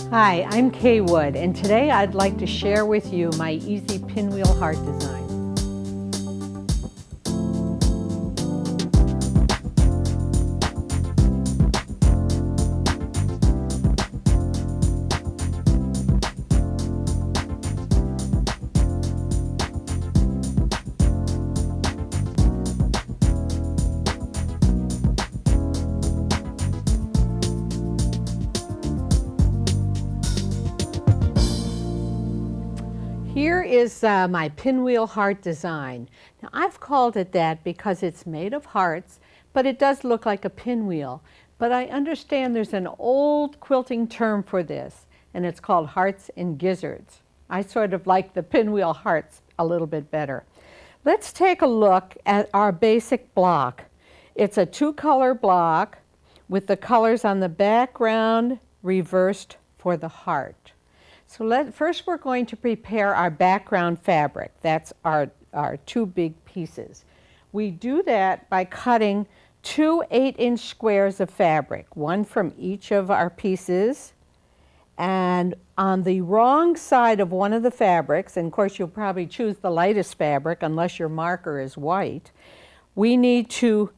Hi, I'm Kaye Wood, and today I'd like to share with you my easy pinwheel heart design. Here is my pinwheel heart design. Now I've called it that because it's made of hearts, but it does look like a pinwheel. But I understand there's an old quilting term for this, and it's called Hearts and Gizzards. I sort of like the pinwheel hearts a little bit better. Let's take a look at our basic block. It's a two-color block with the colors on the background reversed for the heart. So first we're going to prepare our background fabric. That's our two big pieces. We do that by cutting two 8-inch squares of fabric, one from each of our pieces. And on the wrong side of one of the fabrics, and of course you'll probably choose the lightest fabric unless your marker is white, we need to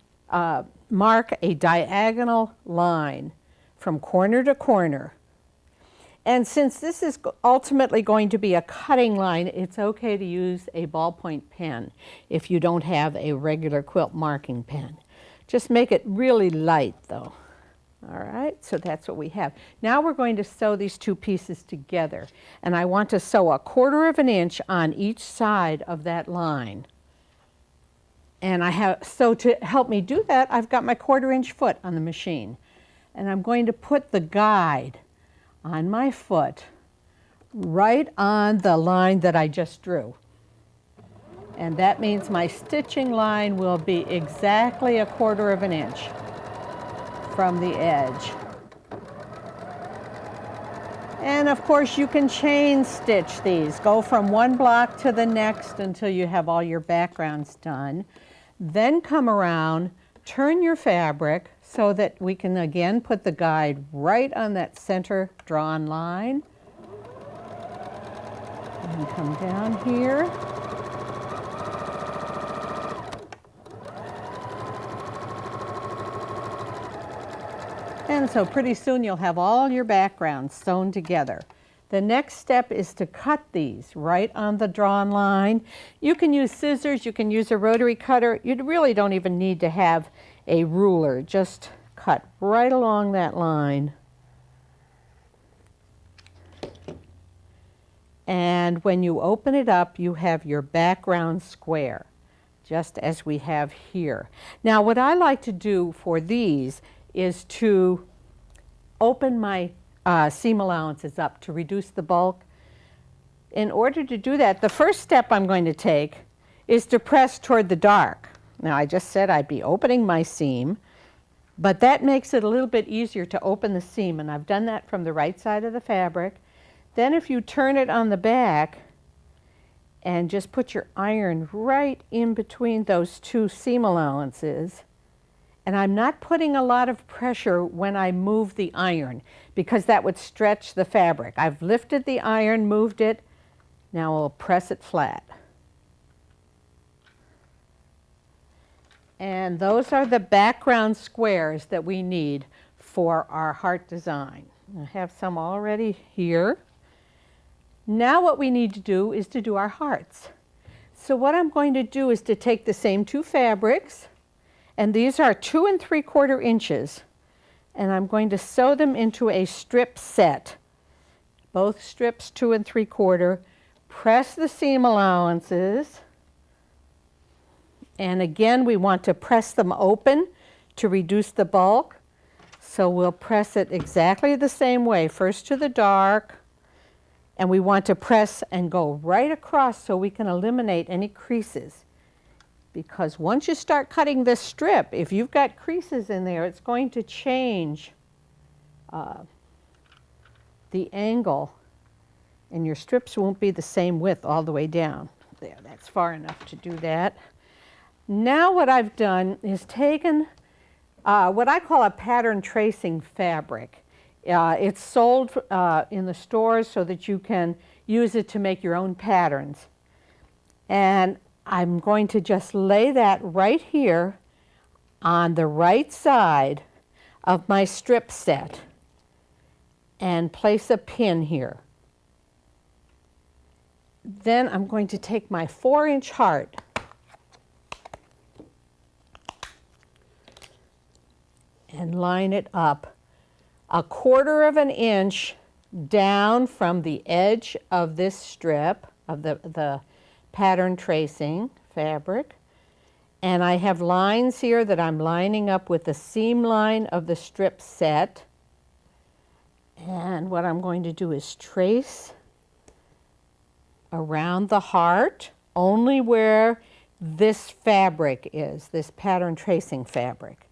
mark a diagonal line from corner to corner. And since this is ultimately going to be a cutting line, it's okay to use a ballpoint pen if you don't have a regular quilt marking pen. Just make it really light though. All right, so that's what we have. Now we're going to sew these two pieces together. And I want to sew 1/4 inch on each side of that line. And so to help me do that, I've got my 1/4 inch foot on the machine. And I'm going to put the guide on my foot right on the line that I just drew. And that means my stitching line will be exactly 1/4 inch from the edge. And of course you can chain stitch these. Go from one block to the next until you have all your backgrounds done. Then come around, turn your fabric so that we can again put the guide right on that center drawn line. And come down here. And so pretty soon you'll have all your backgrounds sewn together. The next step is to cut these right on the drawn line. You can use scissors, you can use a rotary cutter. You really don't even need to have a ruler. Just cut right along that line. And when you open it up, you have your background square, just as we have here. Now what I like to do for these is to open my seam allowances up to reduce the bulk. In order to do that, the first step I'm going to take is to press toward the dark. Now I just said I'd be opening my seam, but that makes it a little bit easier to open the seam, and I've done that from the right side of the fabric. Then if you turn it on the back and just put your iron right in between those two seam allowances, and I'm not putting a lot of pressure when I move the iron because that would stretch the fabric. I've lifted the iron, moved it, now I'll press it flat. And those are the background squares that we need for our heart design. I have some already here. Now what we need to do is to do our hearts. So what I'm going to do is to take the same two fabrics, and these are 2 3/4 inches, and I'm going to sew them into a strip set. Both strips 2 3/4. Press the seam allowances. And again, we want to press them open to reduce the bulk. So we'll press it exactly the same way, first to the dark, and we want to press and go right across so we can eliminate any creases. Because once you start cutting this strip, if you've got creases in there, it's going to change the angle, and your strips won't be the same width all the way down. There, that's far enough to do that. Now what I've done is taken what I call a pattern tracing fabric. It's sold in the stores so that you can use it to make your own patterns. And I'm going to just lay that right here on the right side of my strip set and place a pin here. Then I'm going to take my 4-inch heart and line it up 1/4 of an inch down from the edge of this strip of the pattern tracing fabric. And I have lines here that I'm lining up with the seam line of the strip set. And what I'm going to do is trace around the heart, only where this fabric is, this pattern tracing fabric.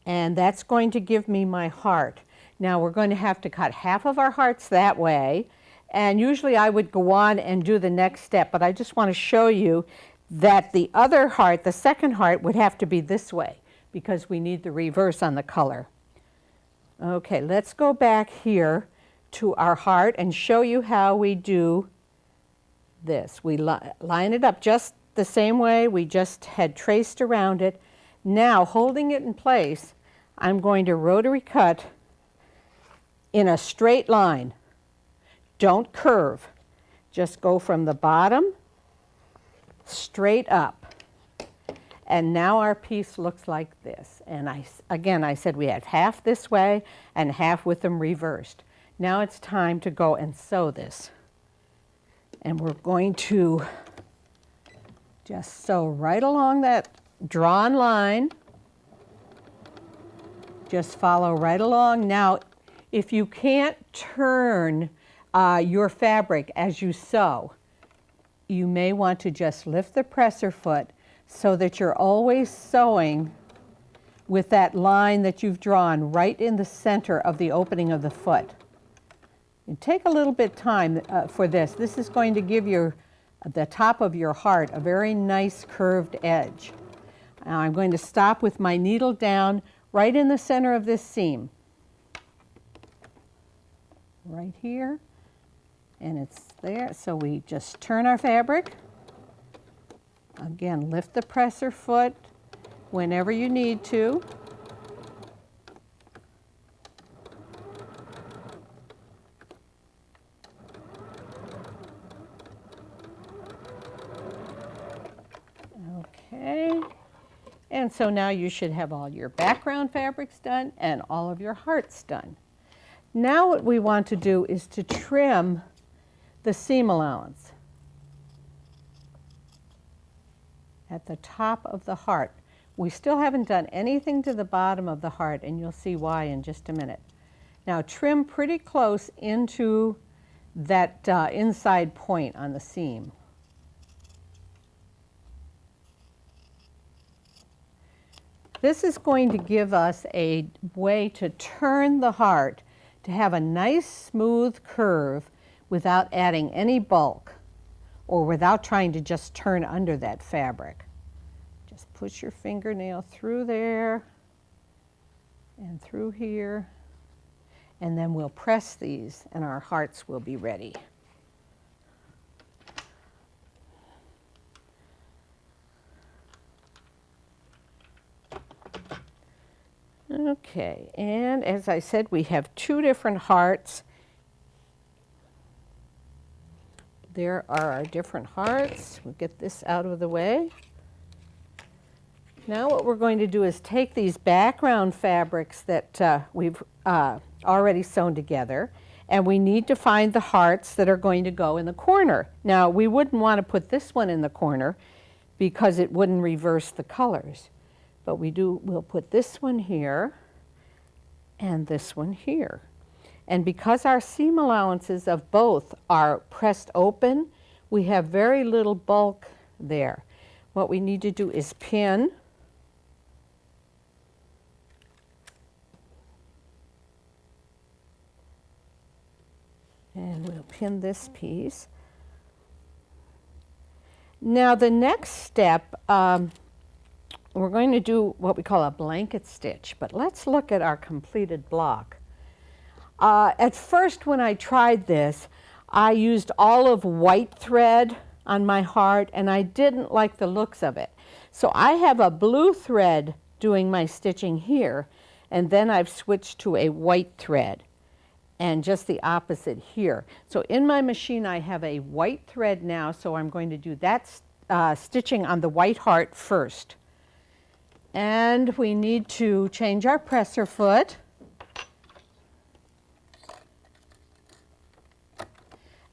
And that's going to give me my heart. Now we're going to have to cut half of our hearts that way. And usually I would go on and do the next step, but I just want to show you that the other heart, the second heart, would have to be this way because we need the reverse on the color. Okay, let's go back here to our heart and show you how we do this. We line it up just the same way we just had traced around it. Now, holding it in place, I'm going to rotary cut in a straight line. Don't curve. Just go from the bottom straight up. And now our piece looks like this. And I said we had half this way and half with them reversed. Now it's time to go and sew this. And we're going to just sew right along that drawn line. Just follow right along. Now, if you can't turn your fabric as you sew, you may want to just lift the presser foot so that you're always sewing with that line that you've drawn right in the center of the opening of the foot. And take a little bit time for this. This is going to give the top of your heart a very nice curved edge. Now I'm going to stop with my needle down right in the center of this seam. Right here. And it's there. So we just turn our fabric. Again, lift the presser foot whenever you need to. Okay. And so now you should have all your background fabrics done and all of your hearts done. Now what we want to do is to trim the seam allowance at the top of the heart. We still haven't done anything to the bottom of the heart, and you'll see why in just a minute. Now trim pretty close into that inside point on the seam. This is going to give us a way to turn the heart to have a nice smooth curve without adding any bulk or without trying to just turn under that fabric. Just push your fingernail through there and through here, and then we'll press these and our hearts will be ready. Okay, and as I said, we have 2 different hearts. There are our different hearts. We'll get this out of the way. Now what we're going to do is take these background fabrics that we've already sewn together, and we need to find the hearts that are going to go in the corner. Now we wouldn't want to put this one in the corner because it wouldn't reverse the colors. But we'll put this one here and this one here. And because our seam allowances of both are pressed open, we have very little bulk there. What we need to do is pin. And we'll pin this piece. Now the next step, we're going to do what we call a blanket stitch, but let's look at our completed block. At first when I tried this, I used all of white thread on my heart and I didn't like the looks of it. So I have a blue thread doing my stitching here, and then I've switched to a white thread, and just the opposite here. So in my machine I have a white thread now, so I'm going to do that stitching on the white heart first. And we need to change our presser foot.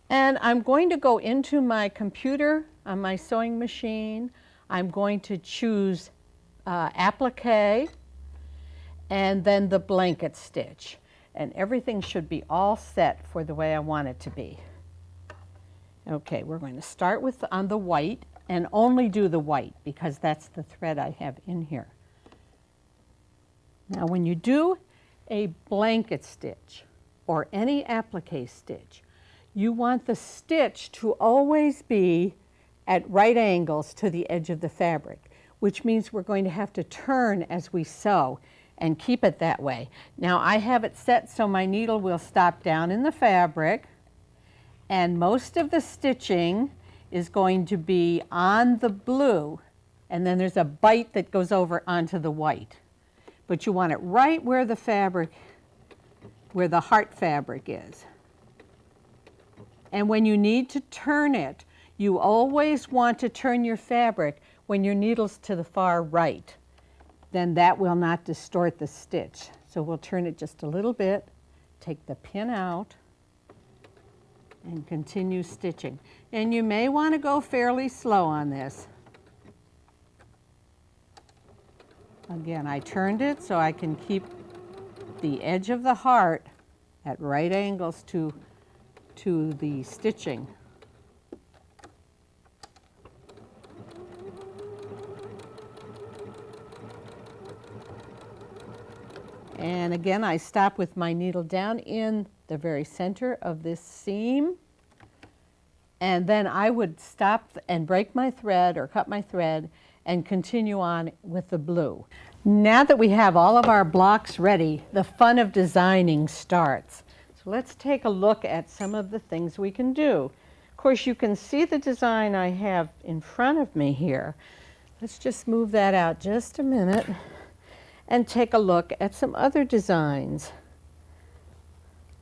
And I'm going to go into my computer on my sewing machine. I'm going to choose Appliqué and then the blanket stitch. And everything should be all set for the way I want it to be. Okay, we're going to start with on the white and only do the white because that's the thread I have in here. Now when you do a blanket stitch or any appliqué stitch, you want the stitch to always be at right angles to the edge of the fabric, which means we're going to have to turn as we sew and keep it that way. Now I have it set so my needle will stop down in the fabric, and most of the stitching is going to be on the blue, and then there's a bite that goes over onto the white. But you want it right where the fabric, where the heart fabric is. And when you need to turn it, you always want to turn your fabric when your needle's to the far right. Then that will not distort the stitch. So we'll turn it just a little bit, take the pin out, and continue stitching. And you may want to go fairly slow on this. Again, I turned it so I can keep the edge of the heart at right angles to the stitching. And again, I stop with my needle down in the very center of this seam. And then I would stop and break my thread or cut my thread and continue on with the blue. Now that we have all of our blocks ready, the fun of designing starts. So let's take a look at some of the things we can do. Of course, you can see the design I have in front of me here. Let's just move that out just a minute and take a look at some other designs.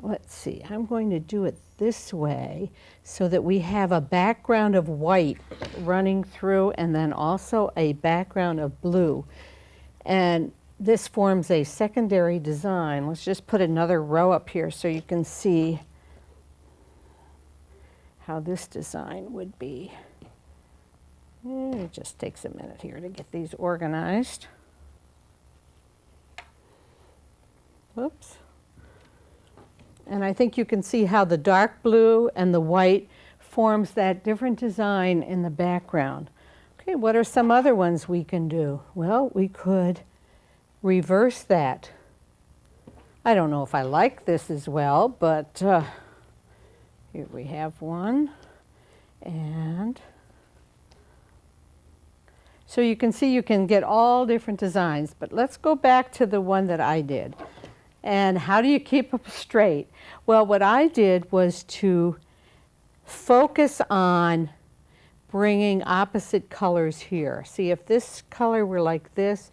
Let's see, I'm going to do it this way so that we have a background of white running through and then also a background of blue. And this forms a secondary design. Let's just put another row up here so you can see how this design would be. It just takes a minute here to get these organized. Whoops. And I think you can see how the dark blue and the white forms that different design in the background. Okay, what are some other ones we can do? Well, we could reverse that. I don't know if I like this as well, but here we have one. And so you can see you can get all different designs, but let's go back to the one that I did. And how do you keep them straight? Well, what I did was to focus on bringing opposite colors here. See, if this color were like this,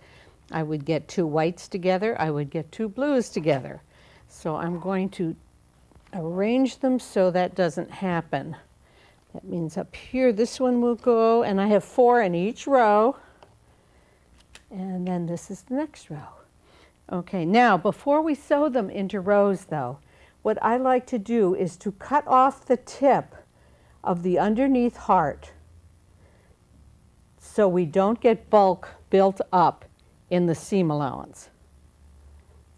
I would get two whites together, I would get two blues together. So I'm going to arrange them so that doesn't happen. That means up here, this one will go, and I have 4 in each row. And then this is the next row. Okay, now before we sew them into rows though, what I like to do is to cut off the tip of the underneath heart so we don't get bulk built up in the seam allowance.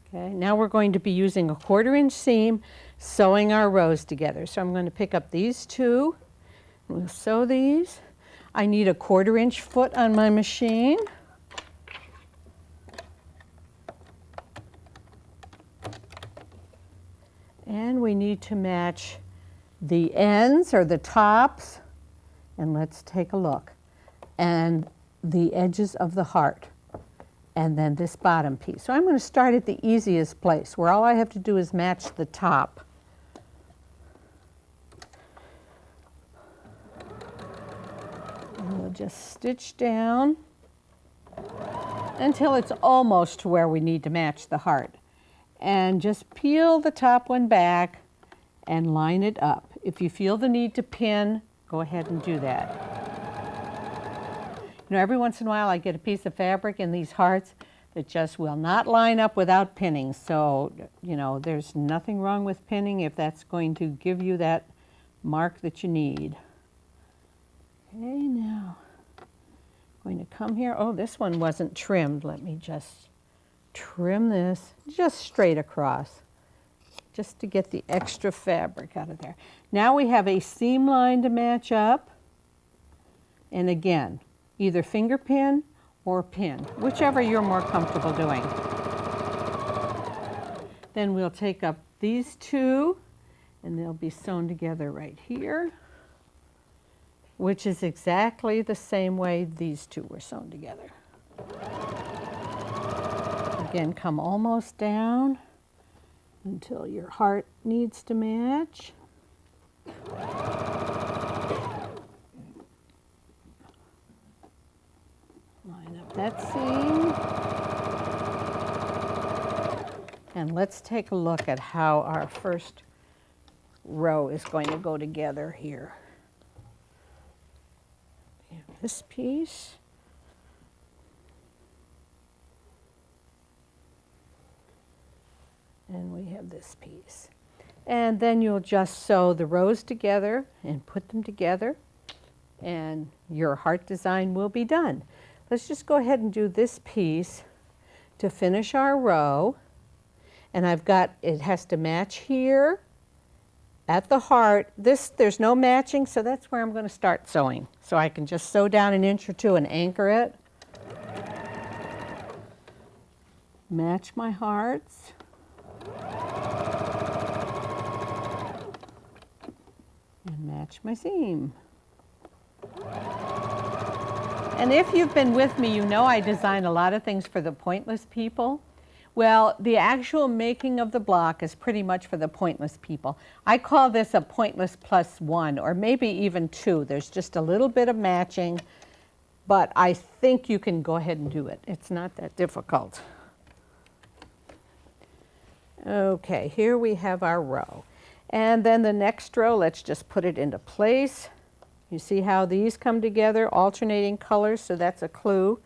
Okay, now we're going to be using a 1/4 inch seam, sewing our rows together. So I'm going to pick up these two, we'll sew these. I need a 1/4 inch foot on my machine. And we need to match the ends or the tops, and let's take a look, and the edges of the heart. and then this bottom piece. So I'm going to start at the easiest place where all I have to do is match the top. And we'll just stitch down until it's almost to where we need to match the heart. And just peel the top one back and line it up. If you feel the need to pin, go ahead and do that. You know, every once in a while I get a piece of fabric in these hearts that just will not line up without pinning. So, you know, there's nothing wrong with pinning if that's going to give you that mark that you need. Okay, now I'm going to come here. Oh, this one wasn't trimmed. Let me just trim this just straight across, just to get the extra fabric out of there. Now we have a seam line to match up. And again, either finger pin or pin, whichever you're more comfortable doing. Then we'll take up these two and they'll be sewn together right here, which is exactly the same way these two were sewn together. Again, come almost down until your heart needs to match. Line up that seam. And let's take a look at how our first row is going to go together here. We have this piece. And we have this piece. And then you'll just sew the rows together and put them together, and your heart design will be done. Let's just go ahead and do this piece to finish our row. And I've got, it has to match here at the heart. There's no matching, so that's where I'm going to start sewing. So I can just sew down an inch or two and anchor it. Match my hearts. And match my seam. And if you've been with me, you know I design a lot of things for the pointless people. Well, the actual making of the block is pretty much for the pointless people. I call this a pointless +1, or maybe even 2. There's just a little bit of matching, but I think you can go ahead and do it. It's not that difficult. Okay, here we have our row. And then the next row, let's just put it into place. You see how these come together, alternating colors, so that's a clue.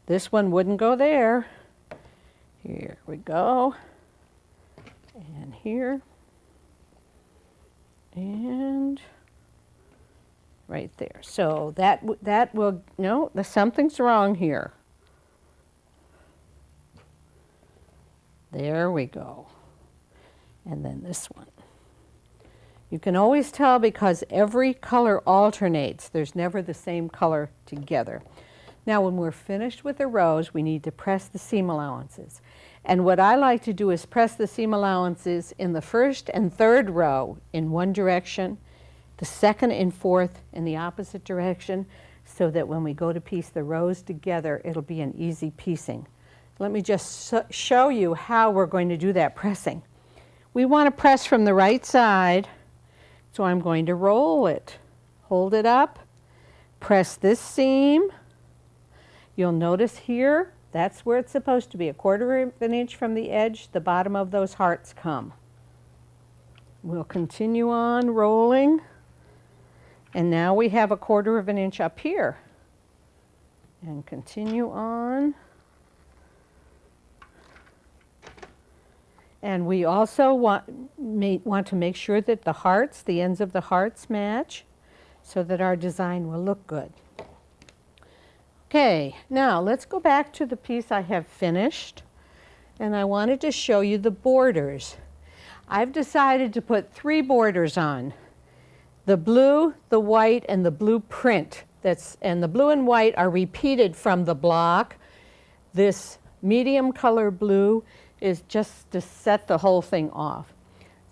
This one wouldn't go there. Here we go. And here. And right there. So that will, no, something's wrong here. There we go. And then this one. You can always tell because every color alternates. There's never the same color together. Now when we're finished with the rows, we need to press the seam allowances. And what I like to do is press the seam allowances in the first and third row in one direction, the second and fourth in the opposite direction, so that when we go to piece the rows together, it'll be an easy piecing. Let me just show you how we're going to do that pressing. We want to press from the right side, so I'm going to roll it. Hold it up, press this seam. You'll notice here, that's where it's supposed to be, 1/4 of an inch from the edge, the bottom of those hearts come. We'll continue on rolling, and now we have 1/4 of an inch up here. And continue on. And we also want to make sure that the hearts, the ends of the hearts match, so that our design will look good. Okay, now let's go back to the piece I have finished, and I wanted to show you the borders. I've decided to put 3 borders on: the blue, the white, and the blue print. And the blue and white are repeated from the block. This medium color blue is just to set the whole thing off.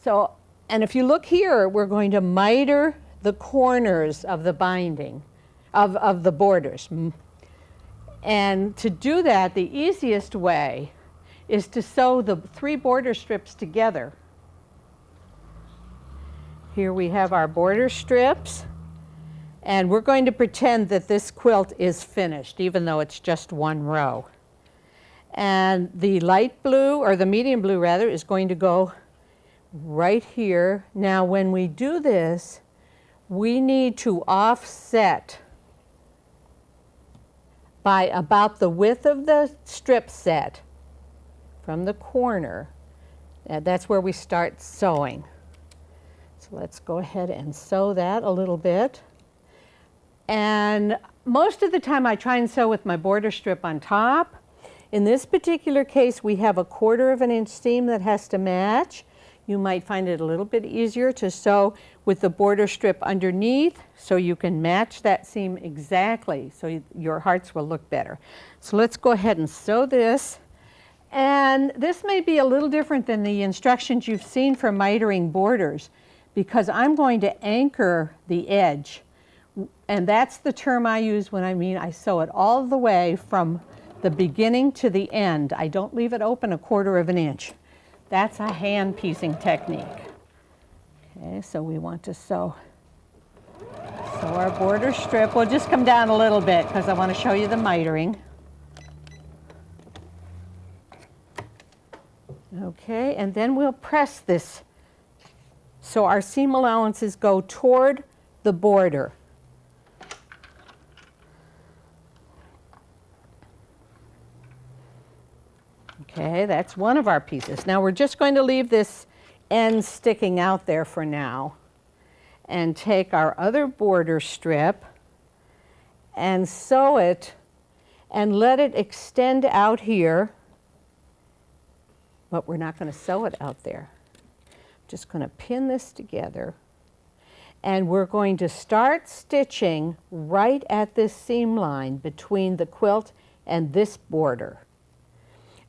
So, and if you look here, we're going to miter the corners of the binding, of the borders. And to do that, the easiest way is to sew the 3 border strips together. Here we have our border strips, and we're going to pretend that this quilt is finished, even though it's just 1 row. And the light blue, or the medium blue rather, is going to go right here. Now when we do this, we need to offset by about the width of the strip set from the corner. That's where we start sewing. So let's go ahead and sew that a little bit. And most of the time I try and sew with my border strip on top. In this particular case, we have a 1/4 inch seam that has to match. You might find it a little bit easier to sew with the border strip underneath so you can match that seam exactly so your hearts will look better. So let's go ahead and sew this. And this may be a little different than the instructions you've seen for mitering borders, because I'm going to anchor the edge. And that's the term I use when I mean I sew it all the way from the beginning to the end. I don't leave it open a 1/4 inch. That's a hand piecing technique. Okay, so we want to sew our border strip. We'll just come down a little bit because I want to show you the mitering. Okay, and then we'll press this so our seam allowances go toward the border. Okay, that's one of our pieces. Now we're just going to leave this end sticking out there for now and take our other border strip and sew it and let it extend out here, but we're not going to sew it out there. Just going to pin this together, and we're going to start stitching right at this seam line between the quilt and this border.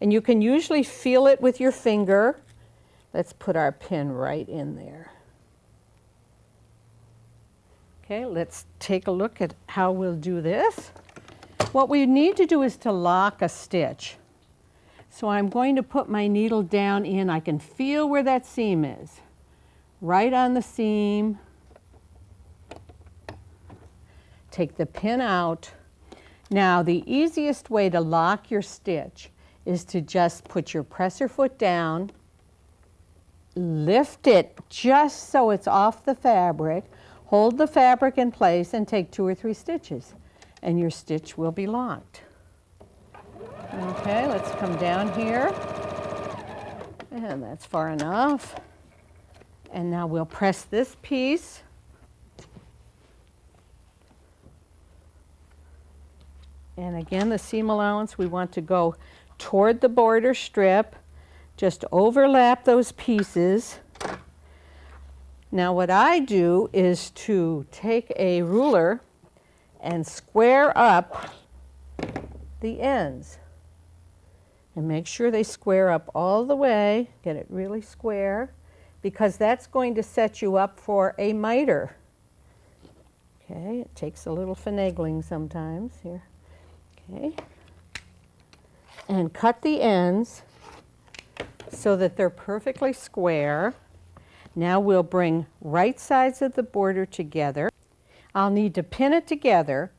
And you can usually feel it with your finger. Let's put our pin right in there. Okay, let's take a look at how we'll do this. What we need to do is to lock a stitch. So I'm going to put my needle down in. I can feel where that seam is. Right on the seam. Take the pin out. Now the easiest way to lock your stitch is to just put your presser foot down, lift it just so it's off the fabric, hold the fabric in place, and take 2 or 3 stitches, and your stitch will be locked. Okay, let's come down here, and that's far enough. And now we'll press this piece. And again, the seam allowance, we want to go toward the border strip. Just overlap those pieces. Now what I do is to take a ruler and square up the ends. And make sure they square up all the way. Get it really square, because that's going to set you up for a miter. Okay, it takes a little finagling sometimes here. Okay. And cut the ends so that they're perfectly square. Now we'll bring right sides of the border together. I'll need to pin it together.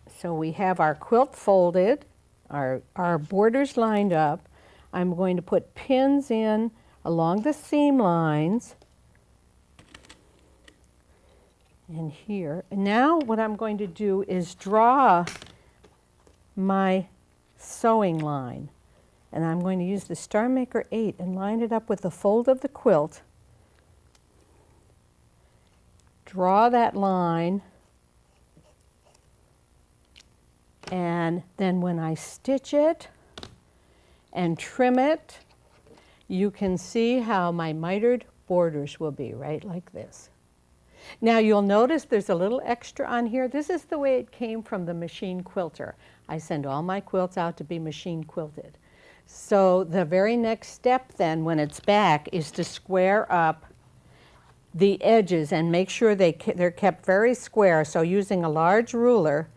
So we have our quilt folded, our borders lined up. I'm going to put pins in along the seam lines and here. And now what I'm going to do is draw my sewing line, and I'm going to use the Star Maker 8 and line it up with the fold of the quilt. Draw that line, and then when I stitch it and trim it, you can see how my mitered borders will be, right like this. Now you'll notice there's a little extra on here. This is the way it came from the machine quilter. I send all my quilts out to be machine quilted. So the very next step then, when it's back, is to square up the edges and make sure they're kept very square. So using a large ruler,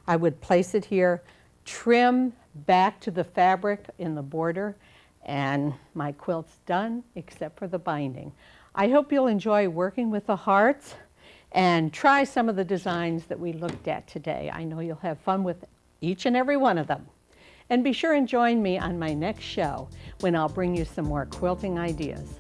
I would place it here trim back to the fabric in the border, and my quilt's done except for the binding. I hope you'll enjoy working with the hearts and try some of the designs that we looked at today. I know you'll have fun with each and every one of them. And be sure and join me on my next show when I'll bring you some more quilting ideas.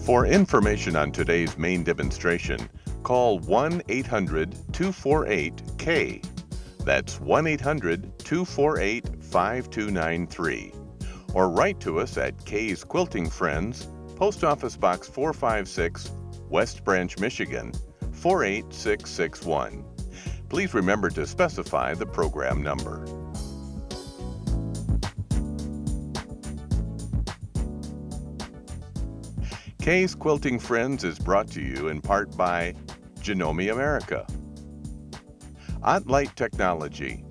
For information on today's main demonstration, call 1-800-248-KAYE. That's 1-800-248-5293. Or write to us at Kaye's Quilting Friends, Post Office Box 456, West Branch, Michigan, 48661. Please remember to specify the program number. Kaye's Quilting Friends is brought to you in part by Janome America, Light Technology,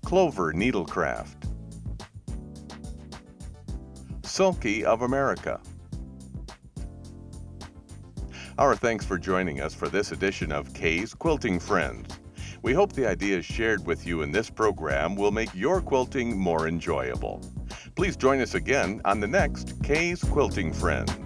Clover Needlecraft, Sulky of America. Our thanks for joining us for this edition of Kaye's Quilting Friends. We hope the ideas shared with you in this program will make your quilting more enjoyable. Please join us again on the next Kaye's Quilting Friends.